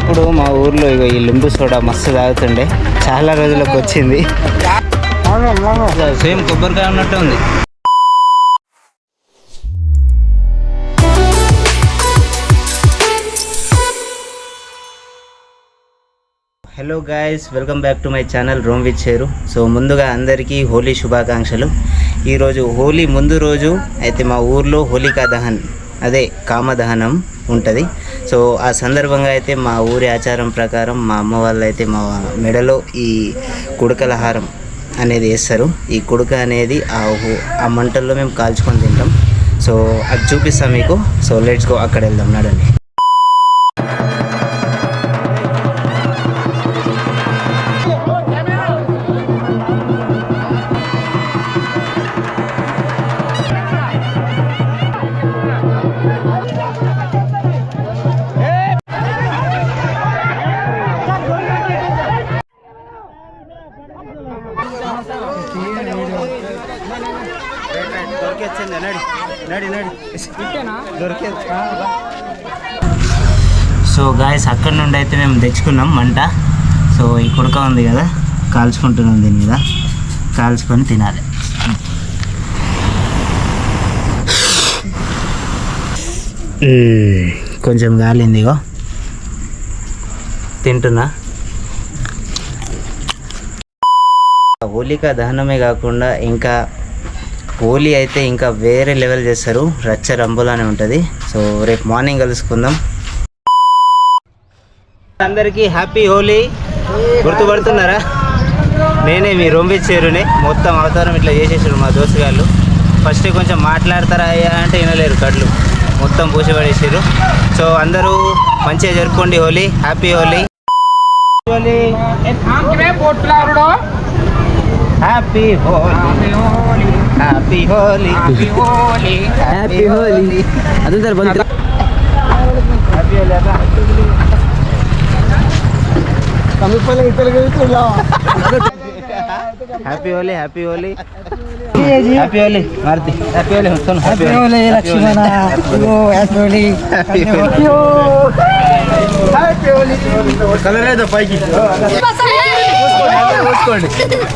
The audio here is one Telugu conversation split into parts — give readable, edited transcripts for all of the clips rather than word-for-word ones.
చిన్నప్పుడు మా ఊర్లో ఈ లింబు సోడా మస్తు తాగుతుండే, చాలా రోజులకు వచ్చింది. సేమ్ కొబ్బరికాయ ఉన్నట్టే ఉంది. Hello guys, welcome back to my channel Rome with చేరు. సో ముందుగా అందరికీ హోలీ శుభాకాంక్షలు. ఈరోజు హోలీ ముందు రోజు అయితే మా ఊర్లో హోలికా దహన్, అదే కామదహనం ఉంటుంది. సో ఆ సందర్భంగా అయితే మా ఊరి ఆచారం ప్రకారం మా అమ్మ వాళ్ళు అయితే మా మెడలో ఈ కుడకల హారం అనేది వేస్తారు. ఈ కుడక అనేది ఆ మంటల్లో మేము కాల్చుకొని తింటాం. సో అది చూపిస్తాం మీకు. సో లెట్స్ గో, అక్కడ వెళ్దాం, నడండి. సో గాయస్, అక్కడ నుండి అయితే మేము తెచ్చుకున్నాం మంట. సో ఈ కుడక ఉంది కదా, కాల్చుకుంటున్నాం. దీని మీద కాల్చుకొని తినాలి. కొంచెం గాలింది, ఇగో తింటున్నా. హోలికా దహనమే కాకుండా ఇంకా హోలీ అయితే ఇంకా వేరే లెవెల్ చేస్తారు, రచ్చ రంబులానే ఉంటుంది. సో రేపు మార్నింగ్ కలుసుకుందాం. అందరికీ హ్యాపీ హోలీ. గుర్తుపడుతున్నారా? నేనే మీ రొంబి చేరుని. మొత్తం అవతారం ఇట్లా చేసేసారు మా దోస్తు గారు. ఫస్ట్ కొంచెం మాట్లాడతారా అయ్యా అంటే వినలేరు, కళ్ళు మొత్తం పూసిపడేసారు. సో అందరూ మంచిగా జరుపుకోండి Holi. Happy Holi. Happy Holi, happy Holi, happy Holi, happy Holi. అదే సార్ బంద్. Happy Holi. Happy Holi, happy Holi, happy Holi Maruti. Happy Holi మొత్తం. Happy Holi Lakshmana. Happy Holi, happy Holi. Colour లేదా పైకి? ఊసుకోండి,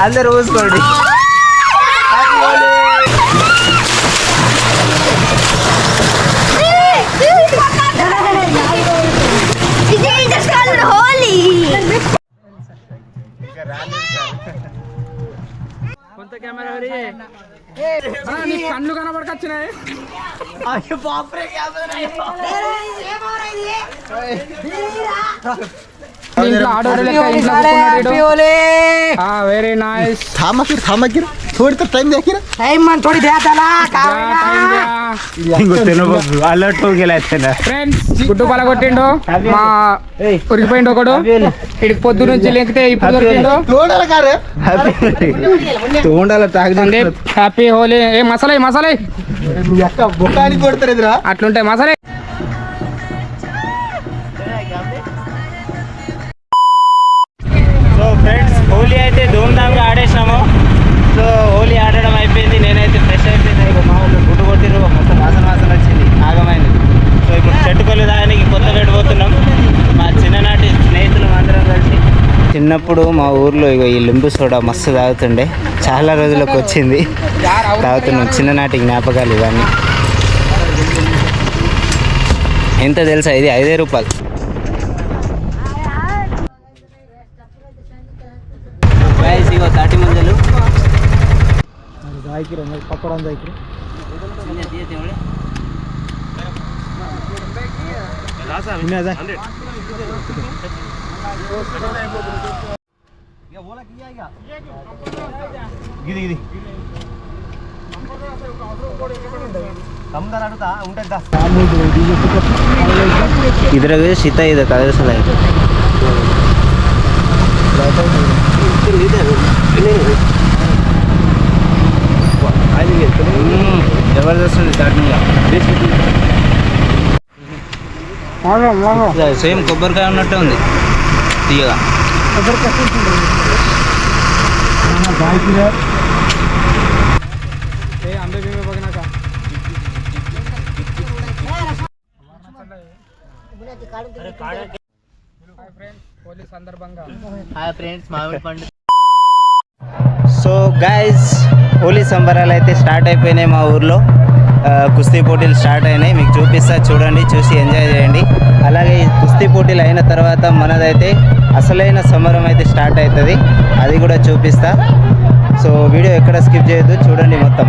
అందరు ఊసుకోండి. కొంత కెమెరా కళ్ళు కనబడకొచ్చినాయి. Very nice. थामा गिर थोड़ी तो टाइम देखिए. टाइम मन थोड़ी देता ला अलर्ट हो गेला ఫ్రెండ్స్. గుడ్డు పల కొట్టిండు, మా ఉరికిపోయిండు ఒకడు. ఇడికి పొద్దు నుంచి లేకితే ఇప్పుడు దొరికిండు. తోండాల తాగదండి. హ్యాపీ హోలీ. ఏ మసాలా మసాలా అట్లుంటాయి మసాలా. సో ఫ్రెండ్స్, హోలీ అయితే ధూమ్ధామ్గా ఆడేసినాము. సో హోలీ ఆడడం అయిపోయింది, నేనైతే ఫ్రెష్ అయిపోయింది. ఇక మా వాళ్ళు గుడ్డు కొట్టిరు, మొత్తం వాసన వచ్చింది, ఆగమైంది. సో ఇప్పుడు చెట్టుకొల్లి దానికి కొత్త పెట్టిపోతున్నాం. మా చిన్ననాటి స్నేహితులు అందరం కలిసి. చిన్నప్పుడు మా ఊర్లో ఈ లింబు సోడా మస్తు తాగుతుండే, చాలా రోజులకు వచ్చింది, తాగుతున్నాం. చిన్ననాటి జ్ఞాపకాలు ఇవన్నీ. ఎంత తెలుసా? ఇది 5 రూపాయలు. ఇగో 30 ముంజలు. పప్పడం ಇದ್ರಾಗ ಶೀತ ಇದೆ, ಕಲಸಲ ಇದೆ. జబర్దస్త్ ఉంది చట్నీగా. సేమ్ కొబ్బరికాయ ఉన్నట్టే ఉంది, తీయగా. హోలీ సందర్భంగా హాయ్ ఫ్రెండ్స్ మామిడి పండు. సో గైస్ హోలీ సంబరాలు అయితే స్టార్ట్ అయిపోయినాయి మా ఊర్లో. కుస్తీ పోటీలు స్టార్ట్ అయినాయి, మీకు చూపిస్తా, చూడండి, చూసి ఎంజాయ్ చేయండి. అలాగే ఈ కుస్తీ పోటీలు అయిన తర్వాత మనదైతే అసలైన సంబరం అయితే స్టార్ట్ అవుతుంది, అది కూడా చూపిస్తా. సో వీడియో ఎక్కడ స్కిప్ చేయొద్దు, చూడండి మొత్తం.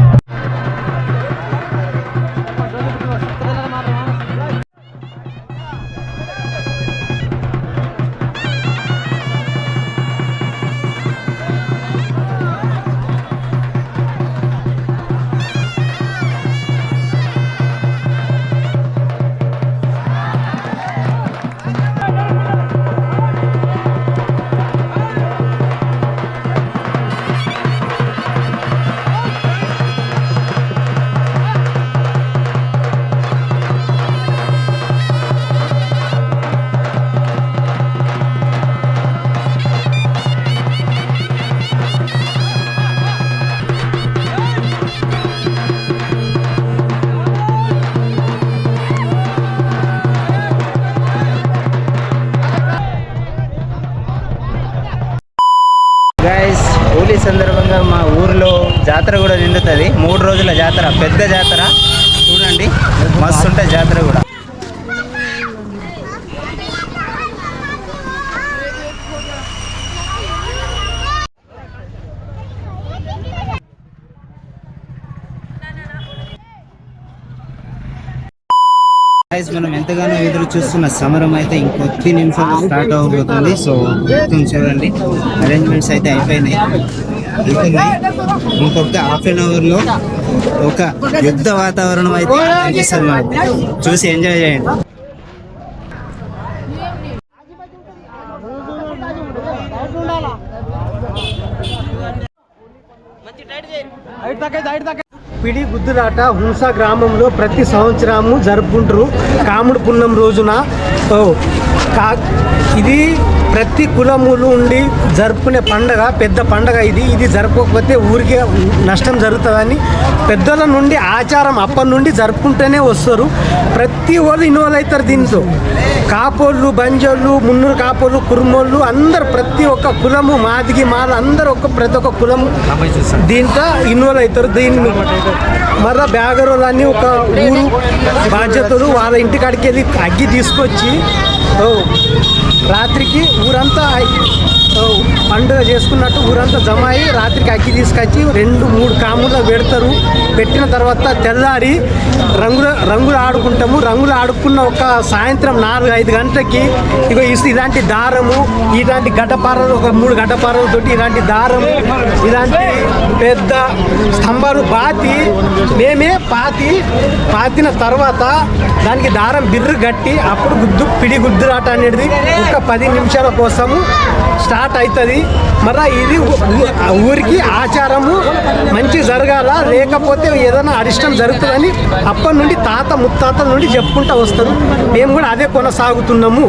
గైస్ హోలీ సందర్భంగా మా ఊర్లో జాతర కూడా నిండుతుంది. 3 రోజుల జాతర, పెద్ద జాతర, చూడండి మస్తు ఉంటుంది జాతర కూడా. గైస్ మనం ఎంతగానో ఎదురు చూస్తున్న సమరం అయితే ఇంకొద్ది నిమిషాలు స్టార్ట్ అవబోతుంది. సో మొత్తం చూడండి, అరేంజ్మెంట్స్ అయితే అయిపోయినాయి. ఇంకొక ½ అవర్లో ఒక యుద్ధ వాతావరణం అయితే అనిపిస్తుంది మనకు. చూసి ఎంజాయ్ చేయండి. పిడి గుద్దులాట హుంసా గ్రామంలో ప్రతి సంవత్సరము జరుపుకుంటారు కాముడు పున్నం రోజున. ఇది ప్రతి కులములు ఉండి జరుపుకునే పండగ, పెద్ద పండగ ఇది. ఇది జరపకపోతే ఊరికే నష్టం జరుగుతుందని పెద్దల నుండి ఆచారం అప్పటి నుండి జరుపుకుంటూనే వస్తారు. ప్రతి వాళ్ళు ఇన్వాల్వ్ అవుతారు దీంతో. కాపోళ్ళు, బంజోళ్ళు, మున్నూరు కాపోళ్ళు, కురుమోళ్ళు అందరు, ప్రతి ఒక్క కులము, మాదిగి మాల అందరు ప్రతి ఒక్క కులము దీంతో ఇన్వాల్వ్ అవుతారు. దీన్ని మళ్ళీ బ్యాగరోళ్ళని ఒక ఊరు బాధ్యతలు వాళ్ళ ఇంటికాడికి వెళ్ళి అగ్గి తీసుకొచ్చి రాత్రికి ఊరంతా పండుగ చేసుకున్నట్టు ఊరంతా జమ అయ్యి రాత్రికి అగ్గి తీసుకొచ్చి 2-3 కాములు పెడతారు. పెట్టిన తర్వాత తెల్లారి రంగులు ఆడుకుంటాము. రంగులు ఆడుకున్న ఒక సాయంత్రం 4-5 గంటలకి ఇలాంటి దారము, ఇలాంటి గడ్డపారలు, ఒక 3 గడ్డపారలతోటి ఇలాంటి దారము, ఇలాంటి పెద్ద స్తంభాలు మేమే పాతిన తర్వాత దానికి దారం బిర్రు కట్టి అప్పుడు పిడి గుద్దులాట అనేది ఒక 10 నిమిషాల కోసము స్టార్ట్ అవుతుంది. మరి ఇది ఊరికి ఆచారము మంచి జరగాల, లేకపోతే ఏదైనా అరిష్టం జరుగుతుందని అప్పటి నుండి తాత ముత్తాతల నుండి చెప్పుకుంటూ వస్తారు. మేము కూడా అదే కొనసాగుతున్నాము.